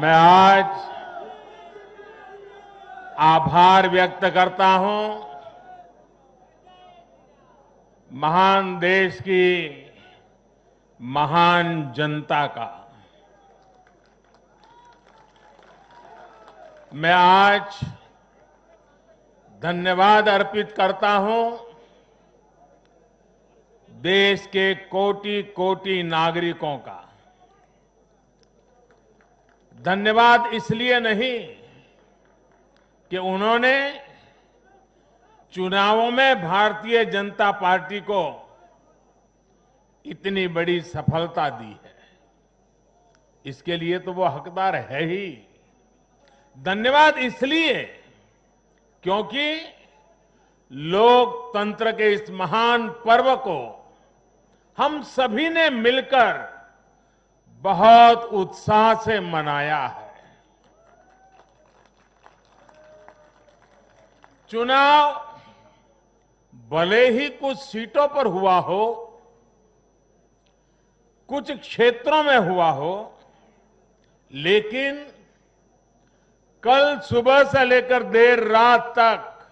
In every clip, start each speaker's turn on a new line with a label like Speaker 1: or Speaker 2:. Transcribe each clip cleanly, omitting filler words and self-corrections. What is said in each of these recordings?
Speaker 1: मैं आज आभार व्यक्त करता हूं महान देश की महान जनता का। मैं आज धन्यवाद अर्पित करता हूं देश के कोटि कोटि नागरिकों का। धन्यवाद इसलिए नहीं कि उन्होंने चुनावों में भारतीय जनता पार्टी को इतनी बड़ी सफलता दी है, इसके लिए तो वो हकदार है ही। धन्यवाद इसलिए क्योंकि लोकतंत्र के इस महान पर्व को हम सभी ने मिलकर बहुत उत्साह से मनाया है। चुनाव भले ही कुछ सीटों पर हुआ हो, कुछ क्षेत्रों में हुआ हो, लेकिन कल सुबह से लेकर देर रात तक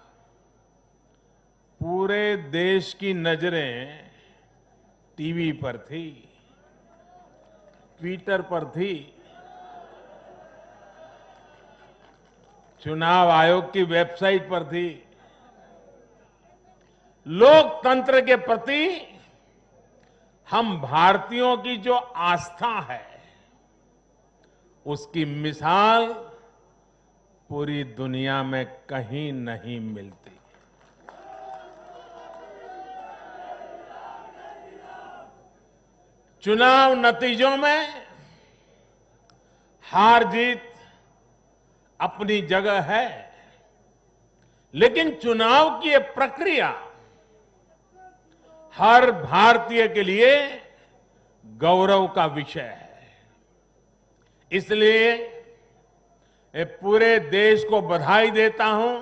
Speaker 1: पूरे देश की नजरें टीवी पर थी, ट्विटर पर थी, चुनाव आयोग की वेबसाइट पर थी। लोकतंत्र के प्रति हम भारतीयों की जो आस्था है, उसकी मिसाल पूरी दुनिया में कहीं नहीं मिलती। चुनाव नतीजों में हार जीत अपनी जगह है, लेकिन चुनाव की ये प्रक्रिया हर भारतीय के लिए गौरव का विषय है। इसलिए मैं पूरे देश को बधाई देता हूं,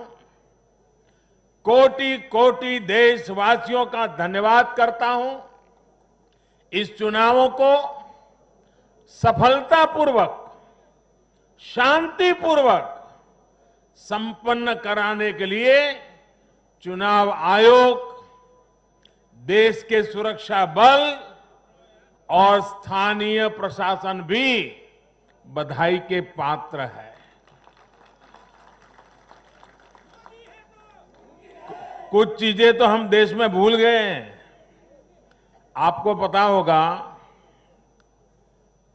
Speaker 1: कोटि कोटि देशवासियों का धन्यवाद करता हूं। इस चुनावों को सफलतापूर्वक, शांतिपूर्वक संपन्न कराने के लिए चुनाव आयोग, देश के सुरक्षा बल और स्थानीय प्रशासन भी बधाई के पात्र है। कुछ चीजें तो हम देश में भूल गए हैं। आपको पता होगा,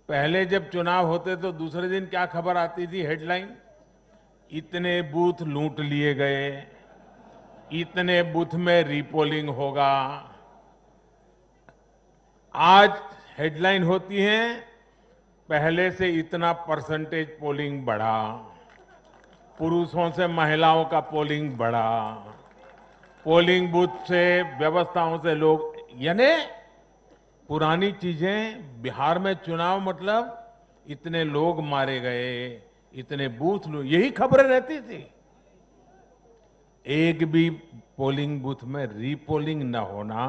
Speaker 1: पहले जब चुनाव होते तो दूसरे दिन क्या खबर आती थी, हेडलाइन, इतने बूथ लूट लिए गए, इतने बूथ में रीपोलिंग होगा। आज हेडलाइन होती है, पहले से इतना परसेंटेज पोलिंग बढ़ा, पुरुषों से महिलाओं का पोलिंग बढ़ा, पोलिंग बूथ से व्यवस्थाओं से लोग, यानी पुरानी चीजें। बिहार में चुनाव मतलब इतने लोग मारे गए, इतने बूथ लोग, यही खबरें रहती थी। एक भी पोलिंग बूथ में रीपोलिंग न होना,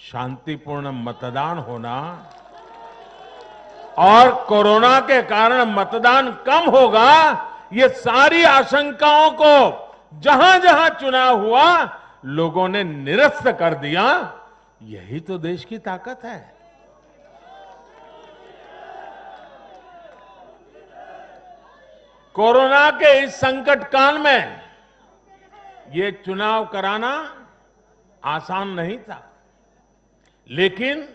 Speaker 1: शांतिपूर्ण मतदान होना, और कोरोना के कारण मतदान कम होगा, ये सारी आशंकाओं को जहां जहां चुनाव हुआ लोगों ने निरस्त कर दिया। यही तो देश की ताकत है। कोरोना के इस संकट काल में ये चुनाव कराना आसान नहीं था, लेकिन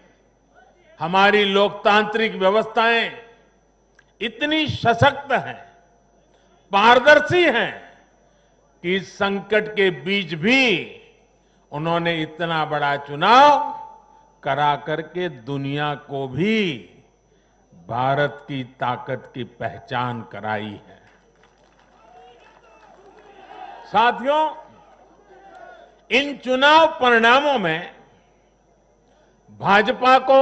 Speaker 1: हमारी लोकतांत्रिक व्यवस्थाएं इतनी सशक्त हैं, पारदर्शी हैं कि इस संकट के बीच भी उन्होंने इतना बड़ा चुनाव करा करके दुनिया को भी भारत की ताकत की पहचान कराई है। साथियों, इन चुनाव परिणामों में भाजपा को,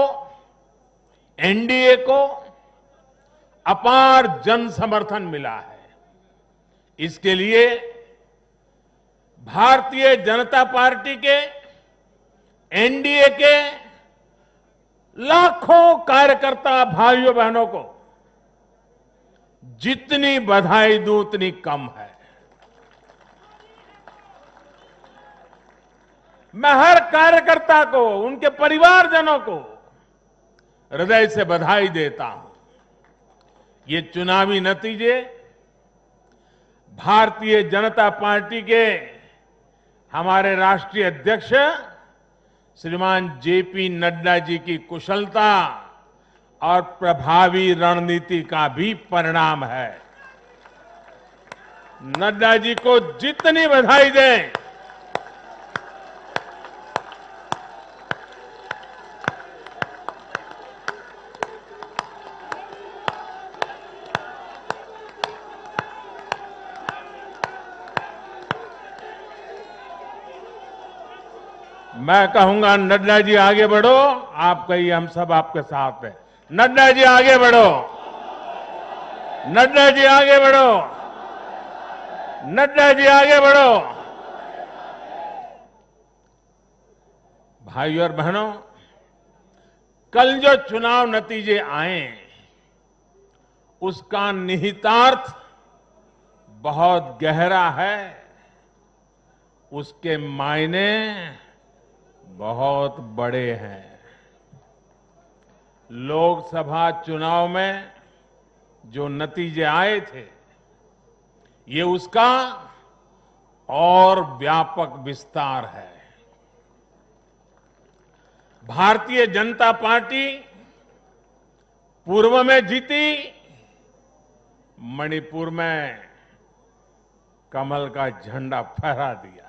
Speaker 1: एनडीए को अपार जन समर्थन मिला है। इसके लिए भारतीय जनता पार्टी के, एनडीए के लाखों कार्यकर्ता भाइयों बहनों को जितनी बधाई दूं उतनी कम है। मैं हर कार्यकर्ता को, उनके परिवारजनों को हृदय से बधाई देता हूं। ये चुनावी नतीजे भारतीय जनता पार्टी के हमारे राष्ट्रीय अध्यक्ष श्रीमान जेपी नड्डा जी की कुशलता और प्रभावी रणनीति का भी परिणाम है। नड्डा जी को जितनी बधाई दें, मैं कहूंगा नड्डा जी आगे बढ़ो, आप कहिए हम सब आपके साथ हैं। नड्डा जी आगे बढ़ो, नड्डा जी आगे बढ़ो, नड्डा जी आगे बढ़ो। भाइयों और बहनों, कल जो चुनाव नतीजे आए उसका निहितार्थ बहुत गहरा है, उसके मायने बहुत बड़े हैं। लोकसभा चुनाव में जो नतीजे आए थे, ये उसका और व्यापक विस्तार है। भारतीय जनता पार्टी पूर्व में जीती, मणिपुर में कमल का झंडा फहरा दिया।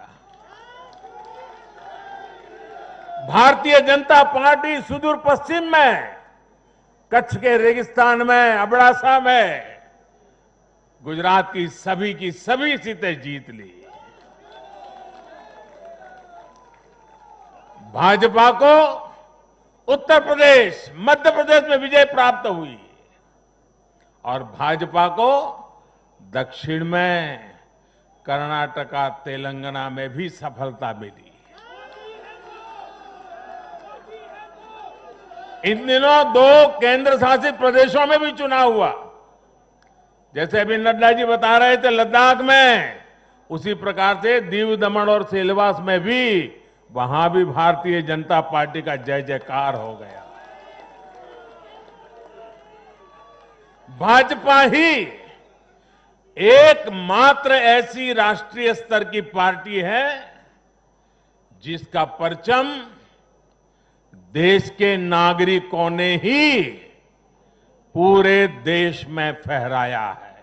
Speaker 1: भारतीय जनता पार्टी सुदूर पश्चिम में, कच्छ के रेगिस्तान में, अबड़ासा में गुजरात की सभी सीटें जीत ली। भाजपा को उत्तर प्रदेश, मध्य प्रदेश में विजय प्राप्त हुई और भाजपा को दक्षिण में कर्नाटका, तेलंगाना में भी सफलता मिली। इन दिनों 2 केंद्र शासित प्रदेशों में भी चुनाव हुआ। जैसे अभी नड्डा जी बता रहे थे लद्दाख में, उसी प्रकार से दीव, दमन और सिलवास में भी, वहां भी भारतीय जनता पार्टी का जय जयकार हो गया। भाजपा ही एकमात्र ऐसी राष्ट्रीय स्तर की पार्टी है जिसका परचम देश के नागरिकों ने ही पूरे देश में फहराया है।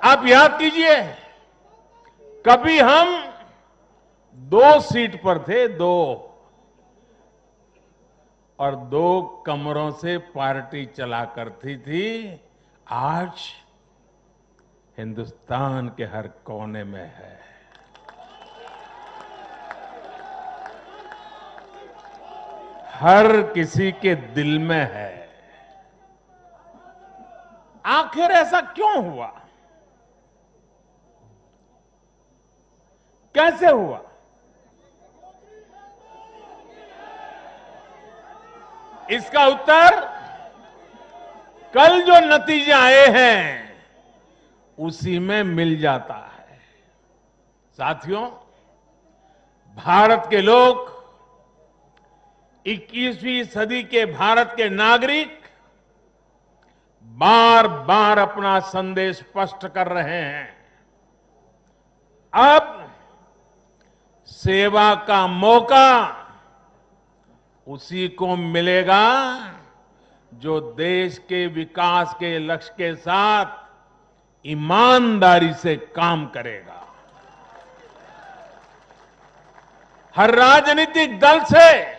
Speaker 1: आप याद कीजिए, कभी हम 2 सीट पर थे, 2 और 2 कमरों से पार्टी चला करती थी। आज हिंदुस्तान के हर कोने में है। हर किसी के दिल में है। आखिर ऐसा क्यों हुआ? कैसे हुआ? इसका उत्तर कल जो नतीजे आए हैं उसी में मिल जाता है। साथियों, भारत के लोग, 21वीं सदी के भारत के नागरिक बार बार अपना संदेश स्पष्ट कर रहे हैं। अब सेवा का मौका उसी को मिलेगा जो देश के विकास के लक्ष्य के साथ ईमानदारी से काम करेगा। हर राजनीतिक दल से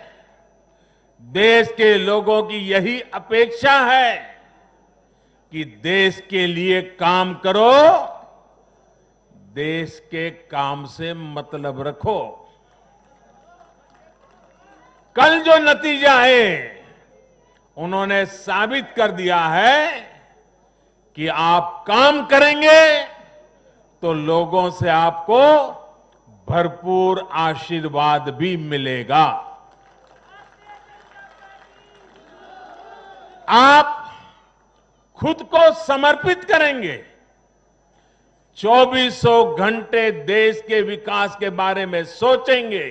Speaker 1: देश के लोगों की यही अपेक्षा है कि देश के लिए काम करो, देश के काम से मतलब रखो। कल जो नतीजे आए उन्होंने साबित कर दिया है कि आप काम करेंगे तो लोगों से आपको भरपूर आशीर्वाद भी मिलेगा। आप खुद को समर्पित करेंगे, 2400 घंटे देश के विकास के बारे में सोचेंगे,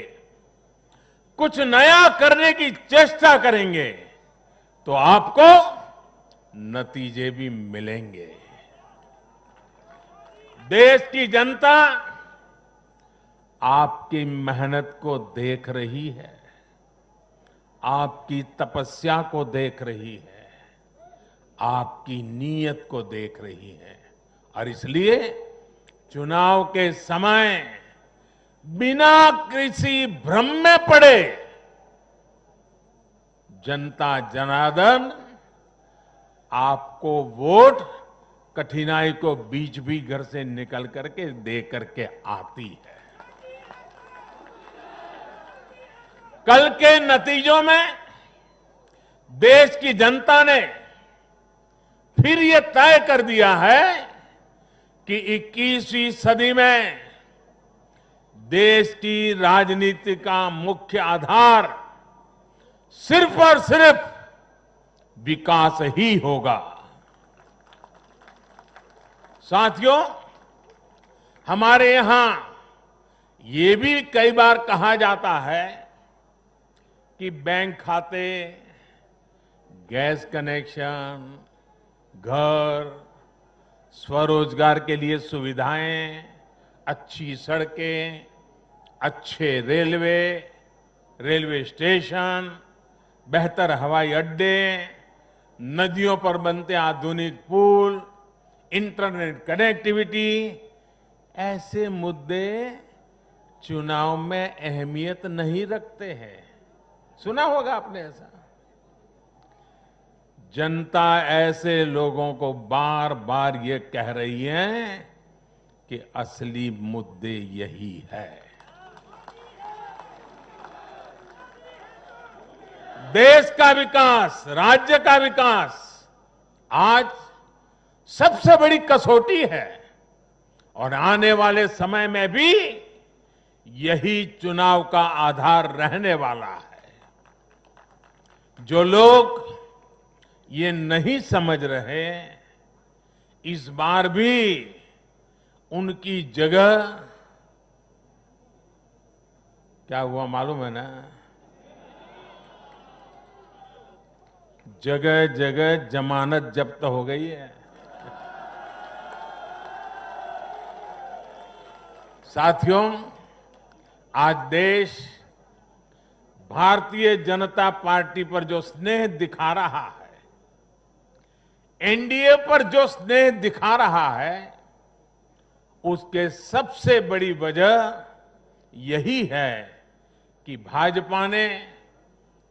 Speaker 1: कुछ नया करने की चेष्टा करेंगे, तो आपको नतीजे भी मिलेंगे। देश की जनता आपकी मेहनत को देख रही है, आपकी तपस्या को देख रही है, आपकी नीयत को देख रही है, और इसलिए चुनाव के समय बिना किसी भ्रम में पड़े जनता जनार्दन आपको वोट कठिनाई को बीच भी घर से निकल करके दे करके आती है। कल के नतीजों में देश की जनता ने फिर ये तय कर दिया है कि 21वीं सदी में देश की राजनीति का मुख्य आधार सिर्फ और सिर्फ विकास ही होगा। साथियों, हमारे यहां ये भी कई बार कहा जाता है कि बैंक खाते, गैस कनेक्शन, घर, स्वरोजगार के लिए सुविधाएं, अच्छी सड़कें, अच्छे रेलवे स्टेशन, बेहतर हवाई अड्डे, नदियों पर बनते आधुनिक पुल, इंटरनेट कनेक्टिविटी, ऐसे मुद्दे चुनाव में अहमियत नहीं रखते हैं। सुना होगा आपने ऐसा। जनता ऐसे लोगों को बार बार ये कह रही है कि असली मुद्दे यही है। देश का विकास, राज्य का विकास आज सबसे बड़ी कसौटी है, और आने वाले समय में भी यही चुनाव का आधार रहने वाला है। जो लोग ये नहीं समझ रहे, इस बार भी उनकी जगह, क्या हुआ मालूम है ना, जगह जगह जमानत जब्त हो गई है। साथियों, आज देश भारतीय जनता पार्टी पर जो स्नेह दिखा रहा है, एनडीए पर जो स्नेह दिखा रहा है, उसके सबसे बड़ी वजह यही है कि भाजपा ने,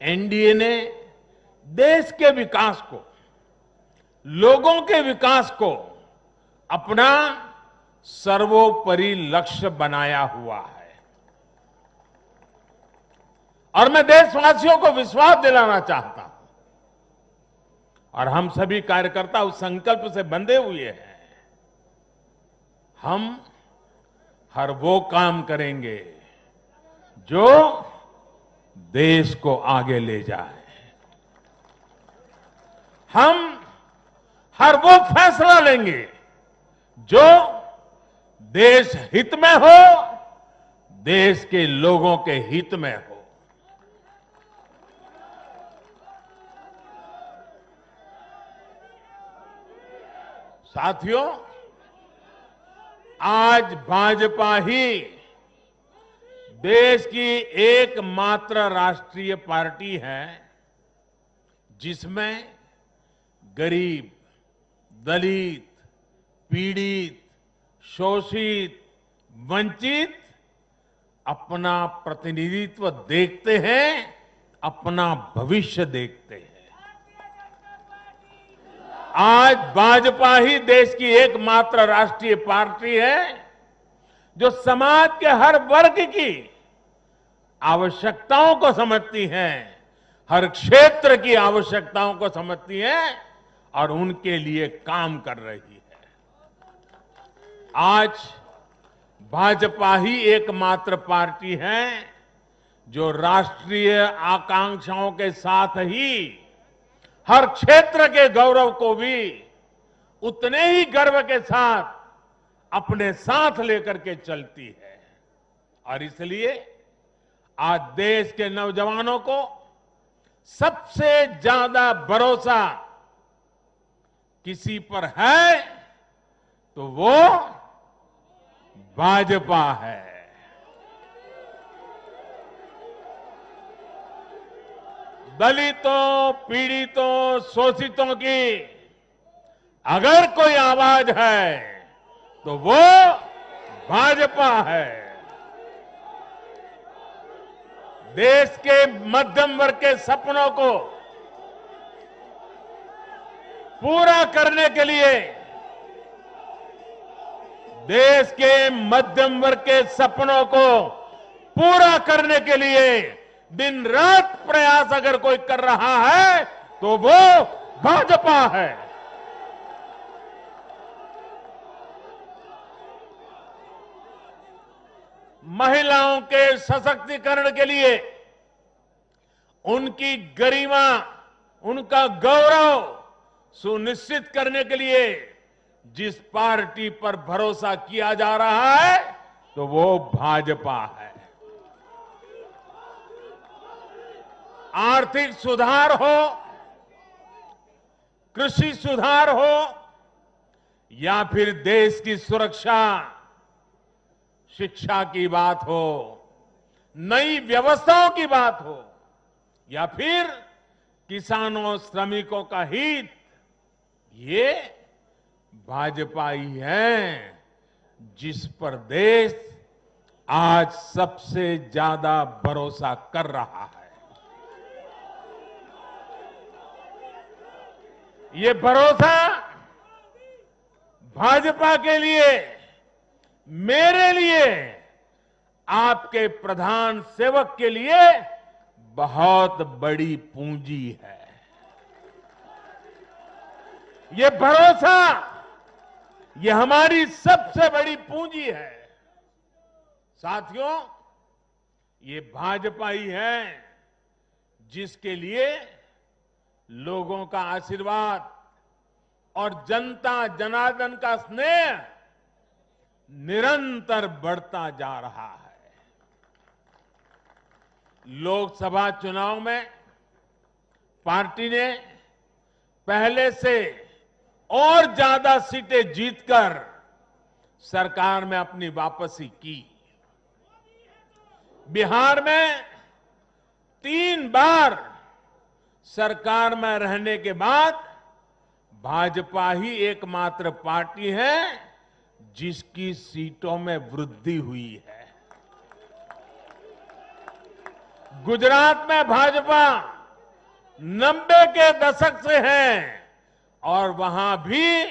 Speaker 1: एनडीए ने देश के विकास को, लोगों के विकास को अपना सर्वोपरि लक्ष्य बनाया हुआ है। और मैं देशवासियों को विश्वास दिलाना चाहता हूं, और हम सभी कार्यकर्ता उस संकल्प से बंधे हुए हैं, हम हर वो काम करेंगे जो देश को आगे ले जाए। हम हर वो फैसला लेंगे जो देश हित में हो, देश के लोगों के हित में हो। साथियों, आज भाजपा ही देश की एकमात्र राष्ट्रीय पार्टी है जिसमें गरीब, दलित, पीड़ित, शोषित, वंचित अपना प्रतिनिधित्व देखते हैं, अपना भविष्य देखते हैं। आज भाजपा ही देश की एकमात्र राष्ट्रीय पार्टी है जो समाज के हर वर्ग की आवश्यकताओं को समझती है, हर क्षेत्र की आवश्यकताओं को समझती है और उनके लिए काम कर रही है। आज भाजपा ही एकमात्र पार्टी है जो राष्ट्रीय आकांक्षाओं के साथ ही हर क्षेत्र के गौरव को भी उतने ही गर्व के साथ अपने साथ लेकर के चलती है। और इसलिए आज देश के नौजवानों को सबसे ज्यादा भरोसा किसी पर है तो वो भाजपा है। दलितों, पीड़ितों, शोषितों की अगर कोई आवाज है तो वो भाजपा है। देश के मध्यम वर्ग के सपनों को पूरा करने के लिए, देश के मध्यम वर्ग के सपनों को पूरा करने के लिए दिन रात प्रयास अगर कोई कर रहा है तो वो भाजपा है। महिलाओं के सशक्तिकरण के लिए, उनकी गरिमा, उनका गौरव सुनिश्चित करने के लिए जिस पार्टी पर भरोसा किया जा रहा है तो वो भाजपा है। आर्थिक सुधार हो, कृषि सुधार हो या फिर देश की सुरक्षा, शिक्षा की बात हो, नई व्यवस्थाओं की बात हो या फिर किसानों, श्रमिकों का हित, ये भाजपा ही है जिस पर देश आज सबसे ज्यादा भरोसा कर रहा है। ये भरोसा भाजपा के लिए, मेरे लिए, आपके प्रधान सेवक के लिए बहुत बड़ी पूंजी है। ये भरोसा, ये हमारी सबसे बड़ी पूंजी है। साथियों, ये भाजपा ही है जिसके लिए लोगों का आशीर्वाद और जनता जनार्दन का स्नेह निरंतर बढ़ता जा रहा है। लोकसभा चुनाव में पार्टी ने पहले से और ज्यादा सीटें जीतकर सरकार में अपनी वापसी की। बिहार में 3 बार सरकार में रहने के बाद भाजपा ही एकमात्र पार्टी है जिसकी सीटों में वृद्धि हुई है। गुजरात में भाजपा 90 के दशक से है और वहां भी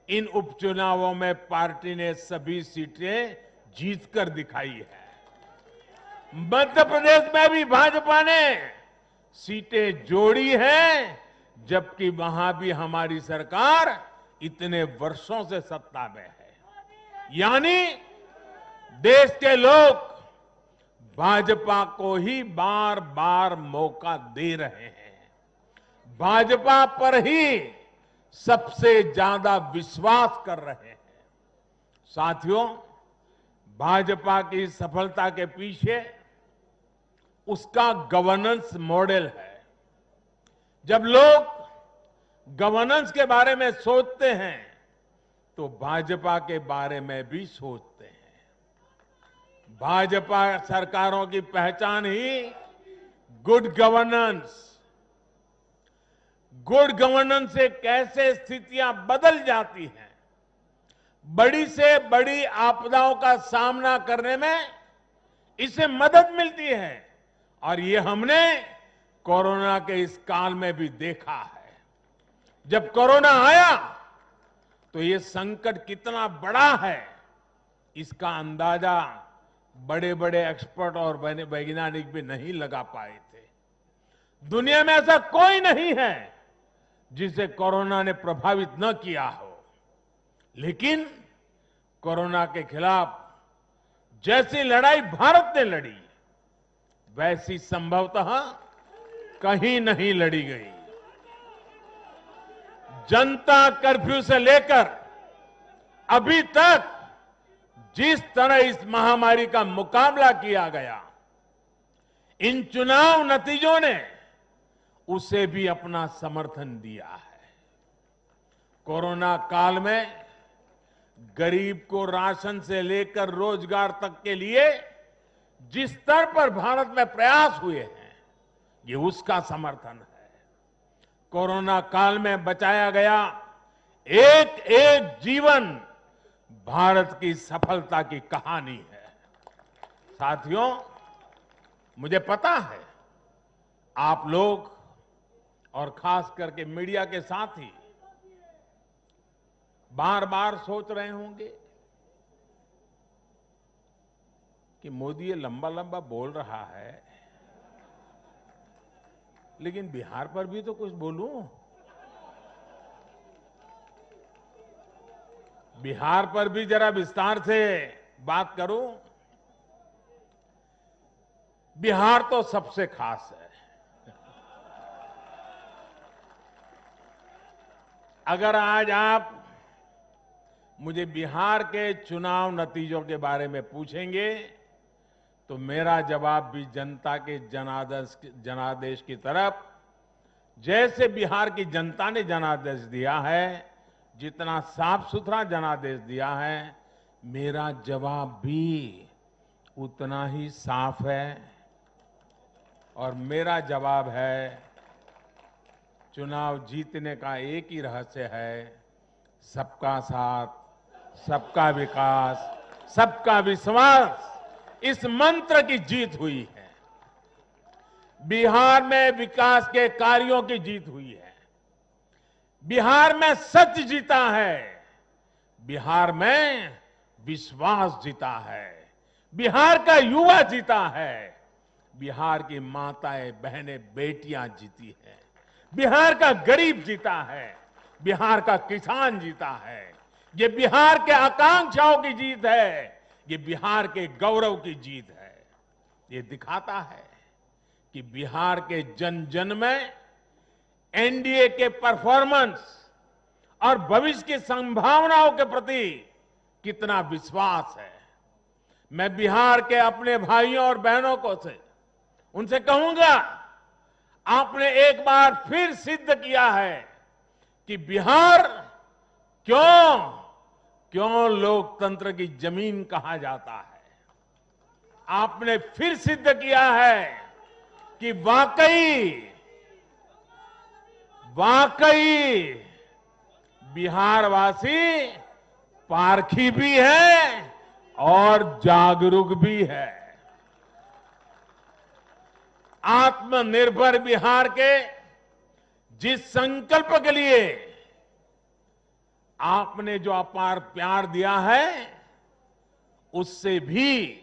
Speaker 1: इन उपचुनावों में पार्टी ने सभी सीटें जीतकर दिखाई है। मध्य प्रदेश में भी भाजपा ने सीटें जोड़ी हैं, जबकि वहां भी हमारी सरकार इतने वर्षों से सत्ता में है। यानी देश के लोग भाजपा को ही बार बार मौका दे रहे हैं। भाजपा पर ही सबसे ज्यादा विश्वास कर रहे हैं। साथियों, भाजपा की सफलता के पीछे उसका गवर्नेंस मॉडल है। जब लोग गवर्नेंस के बारे में सोचते हैं तो भाजपा के बारे में भी सोचते हैं। भाजपा सरकारों की पहचान ही गुड गवर्नेंस। गुड गवर्नेंस से कैसे स्थितियां बदल जाती हैं, बड़ी से बड़ी आपदाओं का सामना करने में इससे मदद मिलती है। और ये हमने कोरोना के इस काल में भी देखा है। जब कोरोना आया तो ये संकट कितना बड़ा है, इसका अंदाजा बड़े बड़े एक्सपर्ट और वैज्ञानिक भी नहीं लगा पाए थे। दुनिया में ऐसा कोई नहीं है जिसे कोरोना ने प्रभावित न किया हो। लेकिन कोरोना के खिलाफ जैसी लड़ाई भारत ने लड़ी, वैसी संभवतः कहीं नहीं लड़ी गई। जनता कर्फ्यू से लेकर अभी तक जिस तरह इस महामारी का मुकाबला किया गया, इन चुनाव नतीजों ने उसे भी अपना समर्थन दिया है। कोरोना काल में गरीब को राशन से लेकर रोजगार तक के लिए जिस स्तर पर भारत में प्रयास हुए हैं, ये उसका समर्थन है। कोरोना काल में बचाया गया एक एक जीवन भारत की सफलता की कहानी है। साथियों, मुझे पता है आप लोग और खास करके मीडिया के साथी बार बार सोच रहे होंगे कि मोदी ये लंबा लंबा बोल रहा है, लेकिन बिहार पर भी तो कुछ बोलूं। बिहार पर भी जरा विस्तार से बात करूं। बिहार तो सबसे खास है। अगर आज आप मुझे बिहार के चुनाव नतीजों के बारे में पूछेंगे तो मेरा जवाब भी जनता के जनादेश की तरफ, जैसे बिहार की जनता ने जनादेश दिया है, जितना साफ सुथरा जनादेश दिया है, मेरा जवाब भी उतना ही साफ है। और मेरा जवाब है, चुनाव जीतने का एक ही रहस्य है, सबका साथ, सबका विकास, सबका विश्वास। इस मंत्र की जीत हुई है। बिहार में विकास के कार्यों की जीत हुई है। बिहार में सच जीता है। बिहार में विश्वास जीता है। बिहार का युवा जीता है। बिहार की माताएं, बहनें, बेटियां जीती हैं। बिहार का गरीब जीता है। बिहार का किसान जीता है। ये बिहार के आकांक्षाओं की जीत है। ये बिहार के गौरव की जीत है। ये दिखाता है कि बिहार के जन जन में एनडीए के परफॉर्मेंस और भविष्य की संभावनाओं के प्रति कितना विश्वास है। मैं बिहार के अपने भाइयों और बहनों को उनसे कहूंगा, आपने एक बार फिर सिद्ध किया है कि बिहार क्यों लोकतंत्र की जमीन कहा जाता है। आपने फिर सिद्ध किया है कि वाकई बिहारवासी पारखी भी है और जागरूक भी है। आत्मनिर्भर बिहार के जिस संकल्प के लिए आपने जो अपार प्यार दिया है, उससे भी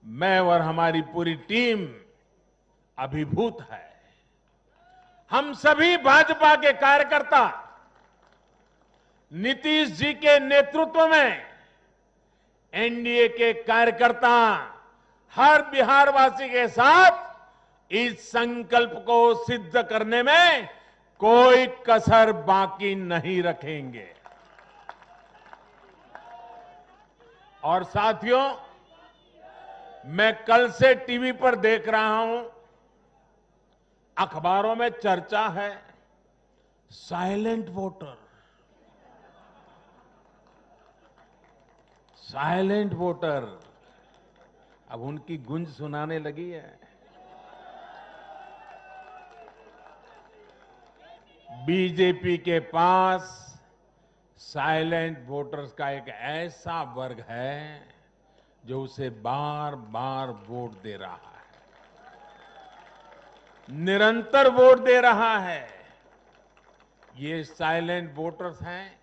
Speaker 1: मैं और हमारी पूरी टीम अभिभूत है। हम सभी भाजपा के कार्यकर्ता नीतीश जी के नेतृत्व में एनडीए के कार्यकर्ता हर बिहारवासी के साथ इस संकल्प को सिद्ध करने में कोई कसर बाकी नहीं रखेंगे। और साथियों, मैं कल से टीवी पर देख रहा हूं, अखबारों में चर्चा है साइलेंट वोटर। साइलेंट वोटर अब उनकी गूंज सुनाने लगी है। बीजेपी के पास साइलेंट वोटर्स का एक ऐसा वर्ग है जो उसे बार बार वोट दे रहा है, निरंतर वोट दे रहा है। ये साइलेंट वोटर्स हैं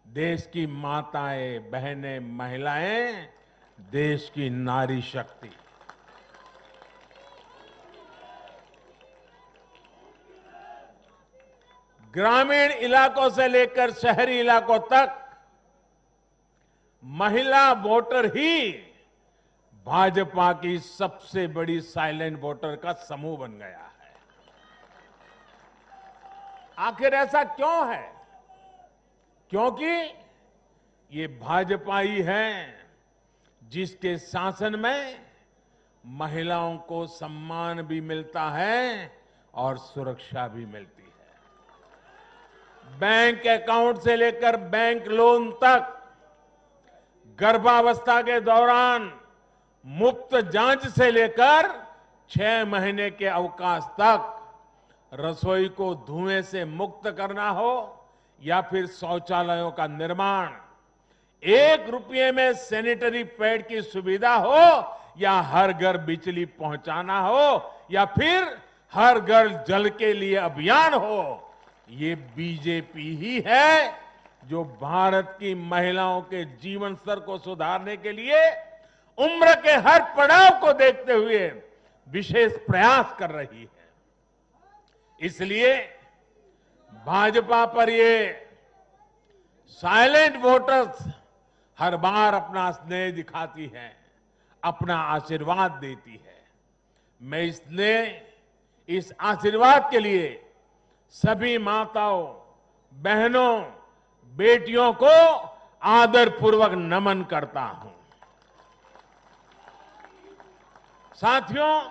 Speaker 1: देश की माताएं, बहनें, महिलाएं, देश की नारी शक्ति। ग्रामीण इलाकों से लेकर शहरी इलाकों तक महिला वोटर ही भाजपा की सबसे बड़ी साइलेंट वोटर का समूह बन गया है। आखिर ऐसा क्यों है? क्योंकि ये भाजपा ही है जिसके शासन में महिलाओं को सम्मान भी मिलता है और सुरक्षा भी मिलती है। बैंक अकाउंट से लेकर बैंक लोन तक, गर्भावस्था के दौरान मुफ्त जांच से लेकर 6 महीने के अवकाश तक, रसोई को धुएं से मुक्त करना हो या फिर शौचालयों का निर्माण, 1 रुपये में सैनिटरी पैड की सुविधा हो या हर घर बिजली पहुंचाना हो या फिर हर घर जल के लिए अभियान हो, ये बीजेपी ही है जो भारत की महिलाओं के जीवन स्तर को सुधारने के लिए उम्र के हर पड़ाव को देखते हुए विशेष प्रयास कर रही है। इसलिए भाजपा पर ये साइलेंट वोटर्स हर बार अपना स्नेह दिखाती है, अपना आशीर्वाद देती है। मैं इस आशीर्वाद के लिए सभी माताओं, बहनों, बेटियों को आदरपूर्वक नमन करता हूं। साथियों,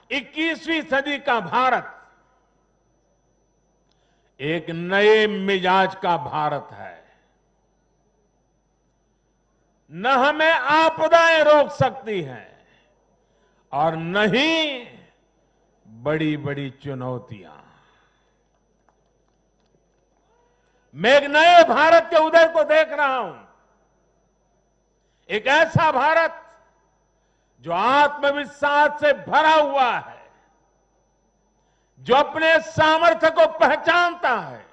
Speaker 1: 21वीं सदी का भारत एक नए मिजाज का भारत है। न हमें आपदाएं रोक सकती हैं और न ही बड़ी बड़ी चुनौतियां। मैं एक नए भारत के उदय को देख रहा हूं, एक ऐसा भारत जो आत्मविश्वास से भरा हुआ है, जो अपने सामर्थ्य को पहचानता है,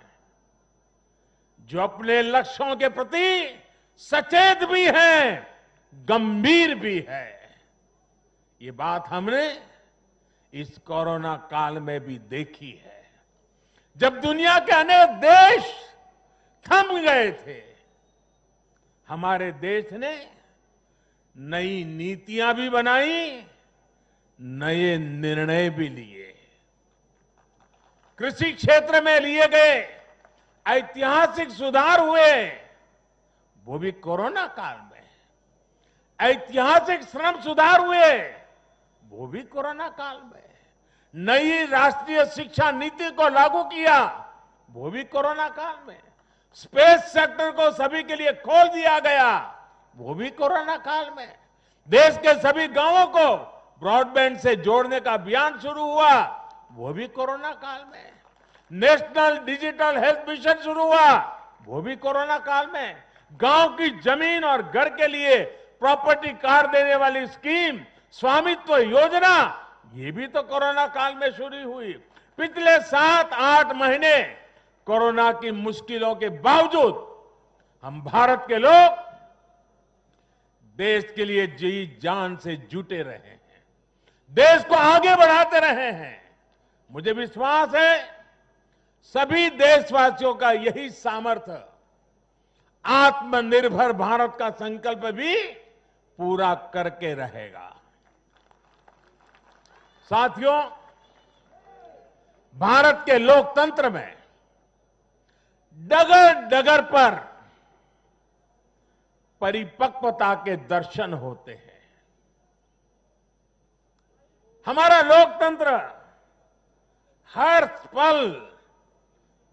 Speaker 1: जो अपने लक्ष्यों के प्रति सचेत भी है, गंभीर भी है। ये बात हमने इस कोरोना काल में भी देखी है, जब दुनिया के अनेक देश थम गए थे। हमारे देश ने नई नीतियां भी बनाई, नए निर्णय भी लिए। कृषि क्षेत्र में लिए गए ऐतिहासिक सुधार हुए, वो भी कोरोना काल में। ऐतिहासिक श्रम सुधार हुए, वो भी कोरोना काल में। नई राष्ट्रीय शिक्षा नीति को लागू किया, वो भी कोरोना काल में। स्पेस सेक्टर को सभी के लिए खोल दिया गया, वो भी कोरोना काल में। देश के सभी गांवों को ब्रॉडबैंड से जोड़ने का अभियान शुरू हुआ, वो भी कोरोना काल में। नेशनल डिजिटल हेल्थ मिशन शुरू हुआ, वो भी कोरोना काल में। गांव की जमीन और घर के लिए प्रॉपर्टी कार्ड देने वाली स्कीम, स्वामित्व योजना, ये भी तो कोरोना काल में शुरू हुई। पिछले 7-8 महीने कोरोना की मुश्किलों के बावजूद हम भारत के लोग देश के लिए जी जान से जुटे रहे हैं, देश को आगे बढ़ाते रहे हैं। मुझे विश्वास है सभी देशवासियों का यही सामर्थ्य आत्मनिर्भर भारत का संकल्प भी पूरा करके रहेगा। साथियों, भारत के लोकतंत्र में डगर डगर पर परिपक्वता के दर्शन होते हैं। हमारा लोकतंत्र हर पल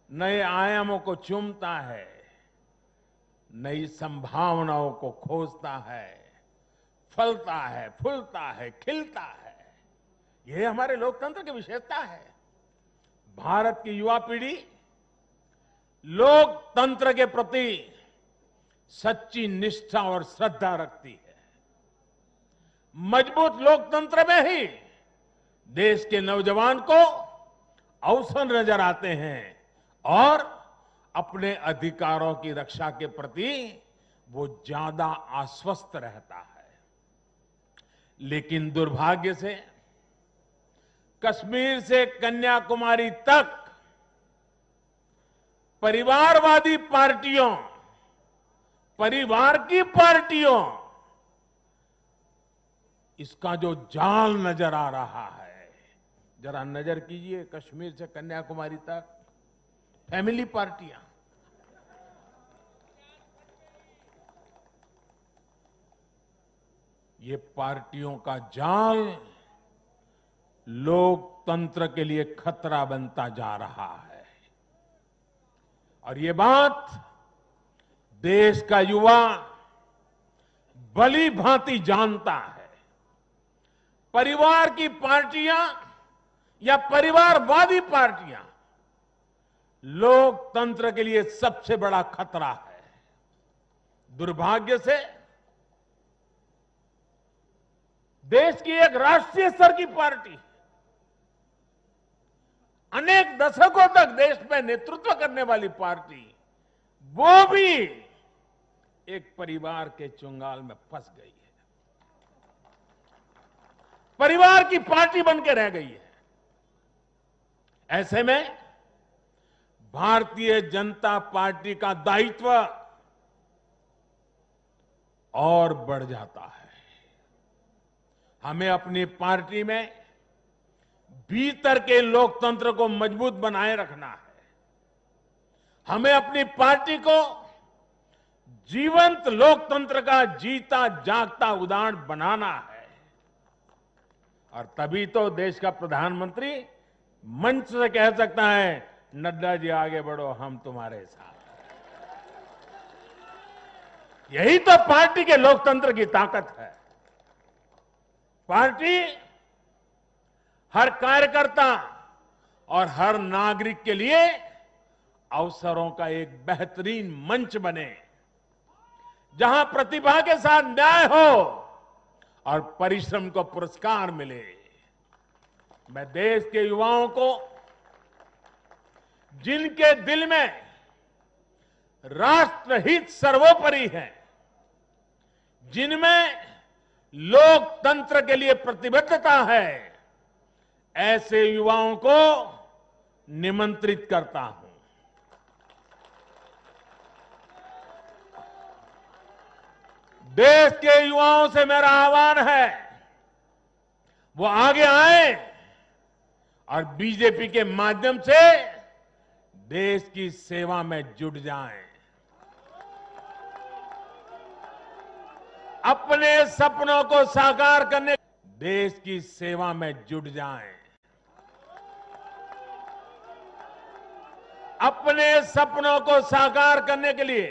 Speaker 1: नए आयामों को चूमता है, नई संभावनाओं को खोजता है, फलता है, फूलता है, खिलता है। यह हमारे लोकतंत्र की विशेषता है। भारत की युवा पीढ़ी लोकतंत्र के प्रति सच्ची निष्ठा और श्रद्धा रखती है। मजबूत लोकतंत्र में ही देश के नौजवान को अवसर नजर आते हैं और अपने अधिकारों की रक्षा के प्रति वो ज्यादा आश्वस्त रहता है। लेकिन दुर्भाग्य से कश्मीर से कन्याकुमारी तक परिवारवादी पार्टियों, परिवार की पार्टियों, इसका जो जाल नजर आ रहा है, जरा नजर कीजिए कश्मीर से कन्याकुमारी तक। फैमिली पार्टियां, ये पार्टियों का जाल लोकतंत्र के लिए खतरा बनता जा रहा है। और ये बात देश का युवा भली भांति जानता है। परिवार की पार्टियां या परिवारवादी पार्टियां लोकतंत्र के लिए सबसे बड़ा खतरा है। दुर्भाग्य से देश की एक राष्ट्रीय स्तर की पार्टी अनेक दशकों तक देश में नेतृत्व करने वाली पार्टी, वो भी एक परिवार के चुंगाल में फंस गई है, परिवार की पार्टी बन के रह गई है। ऐसे में भारतीय जनता पार्टी का दायित्व और बढ़ जाता है। हमें अपनी पार्टी में भीतर के लोकतंत्र को मजबूत बनाए रखना है। हमें अपनी पार्टी को जीवंत लोकतंत्र का जीता जागता उदाहरण बनाना है। और तभी तो देश का प्रधानमंत्री मंच से कह सकता है, नड्डा जी आगे बढ़ो, हम तुम्हारे साथ। यही तो पार्टी के लोकतंत्र की ताकत है। पार्टी हर कार्यकर्ता और हर नागरिक के लिए अवसरों का एक बेहतरीन मंच बने, जहां प्रतिभा के साथ न्याय हो और परिश्रम को पुरस्कार मिले। मैं देश के युवाओं को, जिनके दिल में राष्ट्रहित सर्वोपरि है, जिनमें लोकतंत्र के लिए प्रतिबद्धता है, ऐसे युवाओं को निमंत्रित करता हूं। देश के युवाओं से मेरा आह्वान है, वो आगे आए और बीजेपी के माध्यम से देश की सेवा में जुट जाएं। अपने सपनों को साकार करने, देश की सेवा में जुट जाएं। अपने सपनों को साकार करने के लिए,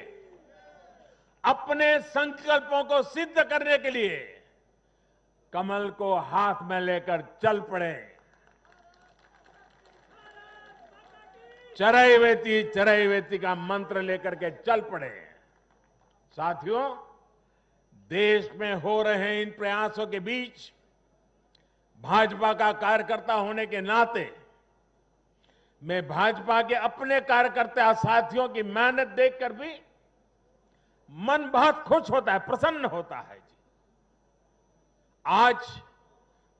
Speaker 1: अपने संकल्पों को सिद्ध करने के लिए कमल को हाथ में लेकर चल पड़े। चरैवेति का मंत्र लेकर के चल पड़े। साथियों, देश में हो रहे इन प्रयासों के बीच भाजपा का कार्यकर्ता होने के नाते मैं भाजपा के अपने कार्यकर्ता साथियों की मेहनत देखकर भी मन बहुत खुश होता है, प्रसन्न होता है। आज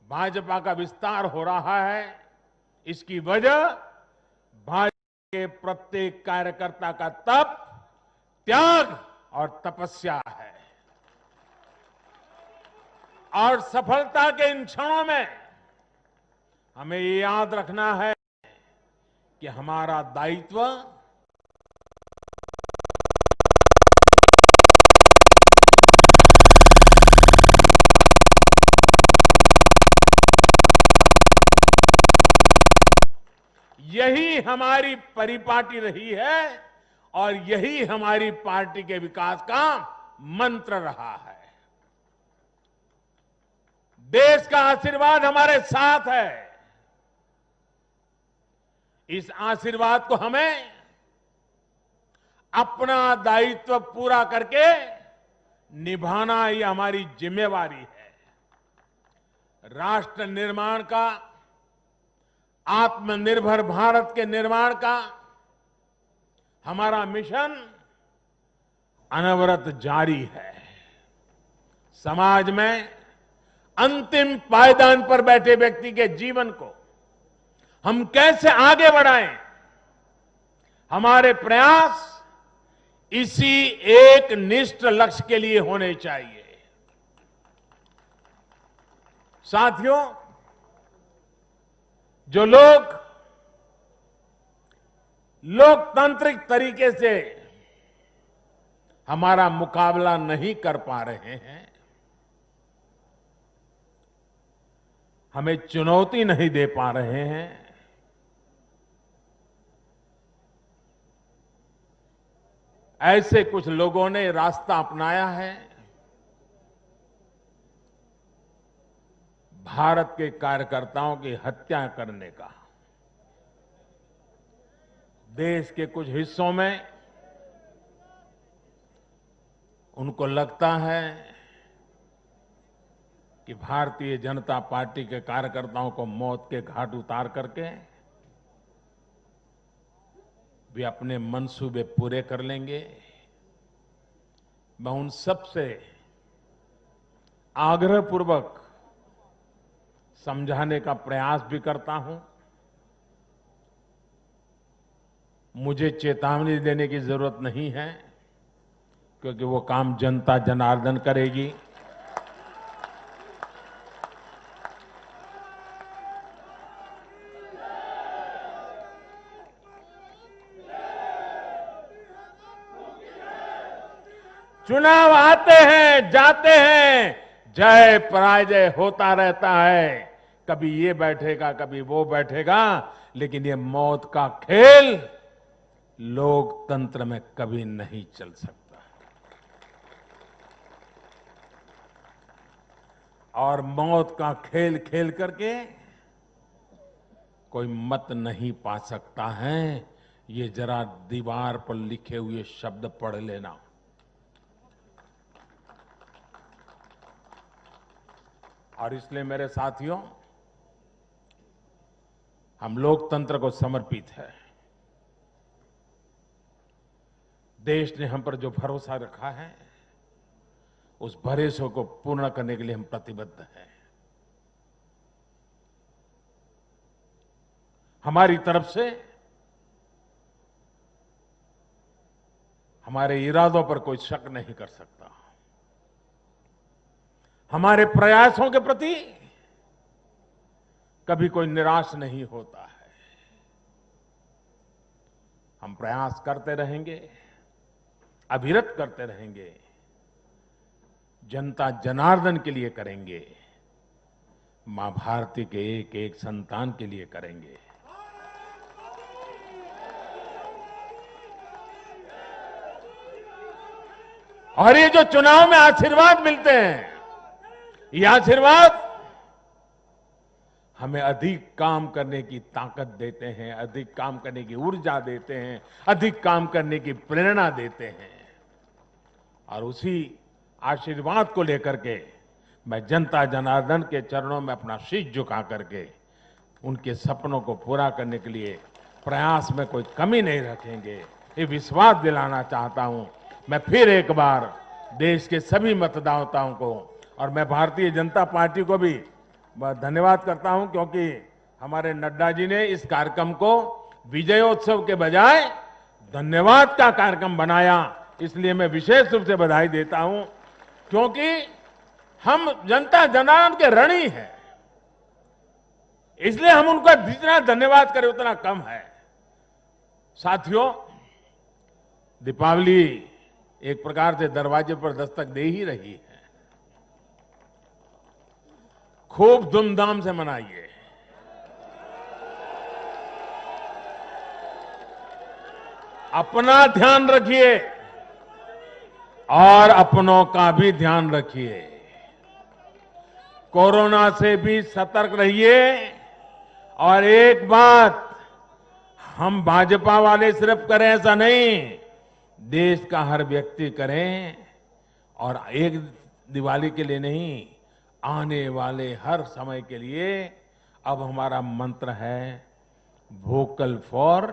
Speaker 1: भाजपा का विस्तार हो रहा है, इसकी वजह भाजपा के प्रत्येक कार्यकर्ता का तप, त्याग और तपस्या है। और सफलता के इन क्षणों में हमें ये याद रखना है कि हमारा दायित्व यही हमारी परिपाटी रही है और यही हमारी पार्टी के विकास का मंत्र रहा है। देश का आशीर्वाद हमारे साथ है। इस आशीर्वाद को हमें अपना दायित्व पूरा करके निभाना ही हमारी जिम्मेवारी है। राष्ट्र निर्माण का, आत्मनिर्भर भारत के निर्माण का हमारा मिशन अनवरत जारी है। समाज में अंतिम पायदान पर बैठे व्यक्ति के जीवन को हम कैसे आगे बढ़ाएं, हमारे प्रयास इसी एक निष्ठ लक्ष्य के लिए होने चाहिए। साथियों, जो लोग लोकतांत्रिक तरीके से हमारा मुकाबला नहीं कर पा रहे हैं, हमें चुनौती नहीं दे पा रहे हैं, ऐसे कुछ लोगों ने रास्ता अपनाया है भारत के कार्यकर्ताओं की हत्या करने का। देश के कुछ हिस्सों में उनको लगता है कि भारतीय जनता पार्टी के कार्यकर्ताओं को मौत के घाट उतार करके वे अपने मंसूबे पूरे कर लेंगे। मैं उन सब से आग्रहपूर्वक समझाने का प्रयास भी करता हूं। मुझे चेतावनी देने की जरूरत नहीं है, क्योंकि वो काम जनता जनार्दन करेगी। चुनाव आते हैं, जाते हैं, जय पराजय होता रहता है। कभी ये बैठेगा, कभी वो बैठेगा, लेकिन ये मौत का खेल लोकतंत्र में कभी नहीं चल सकता। और मौत का खेल खेल करके कोई मत नहीं पा सकता है। ये जरा दीवार पर लिखे हुए शब्द पढ़ लेना। और इसलिए मेरे साथियों, हम लोकतंत्र को समर्पित है। देश ने हम पर जो भरोसा रखा है, उस भरोसे को पूर्ण करने के लिए हम प्रतिबद्ध हैं। हमारी तरफ से हमारे इरादों पर कोई शक नहीं कर सकता। हमारे प्रयासों के प्रति कभी कोई निराश नहीं होता है। हम प्रयास करते रहेंगे, अविरत करते रहेंगे, जनता जनार्दन के लिए करेंगे, मां भारती के एक एक संतान के लिए करेंगे। और ये जो चुनाव में आशीर्वाद मिलते हैं, ये आशीर्वाद हमें अधिक काम करने की ताकत देते हैं, अधिक काम करने की ऊर्जा देते हैं, अधिक काम करने की प्रेरणा देते हैं। और उसी आशीर्वाद को लेकर के मैं जनता जनार्दन के चरणों में अपना शीश झुका करके उनके सपनों को पूरा करने के लिए प्रयास में कोई कमी नहीं रखेंगे, ये विश्वास दिलाना चाहता हूं। मैं फिर एक बार देश के सभी मतदाताओं को और मैं भारतीय जनता पार्टी को भी धन्यवाद करता हूं, क्योंकि हमारे नड्डा जी ने इस कार्यक्रम को विजयोत्सव के बजाय धन्यवाद का कार्यक्रम बनाया। इसलिए मैं विशेष रूप से बधाई देता हूं, क्योंकि हम जनता जनार्दन के ऋणी हैं। इसलिए हम उनका जितना धन्यवाद करें उतना कम है। साथियों, दीपावली एक प्रकार से दरवाजे पर दस्तक दे ही रही है। खूब धूमधाम से मनाइए। अपना ध्यान रखिए और अपनों का भी ध्यान रखिए। कोरोना से भी सतर्क रहिए। और एक बात हम भाजपा वाले सिर्फ करें ऐसा नहीं, देश का हर व्यक्ति करें। और एक दिवाली के लिए नहीं, आने वाले हर समय के लिए अब हमारा मंत्र है vocal for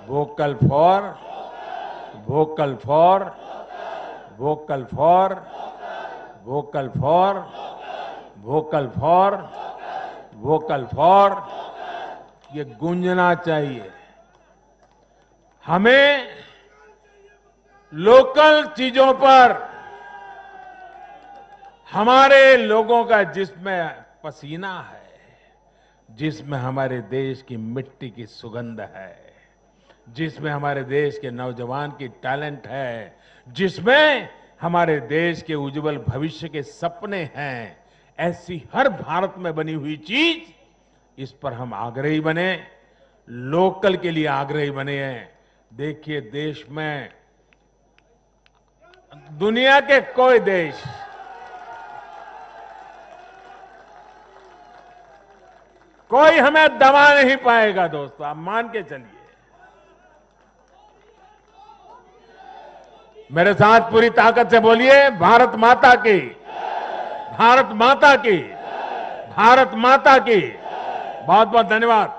Speaker 1: vocal for vocal for vocal for vocal for vocal for vocal for, ये गूंजना चाहिए। हमें लोकल चीजों पर, हमारे लोगों का जिसमें पसीना है, जिसमें हमारे देश की मिट्टी की सुगंध है, जिसमें हमारे देश के नौजवान की टैलेंट है, जिसमें हमारे देश के उज्जवल भविष्य के सपने हैं, ऐसी हर भारत में बनी हुई चीज, इस पर हम आग्रही बने, लोकल के लिए आग्रही बने हैं। देखिए, देश में दुनिया के कोई देश कोई हमें दबा नहीं पाएगा दोस्तों, आप मान के चलिए। मेरे साथ पूरी ताकत से बोलिए, भारत माता की, भारत माता की, भारत माता की। बहुत बहुत धन्यवाद।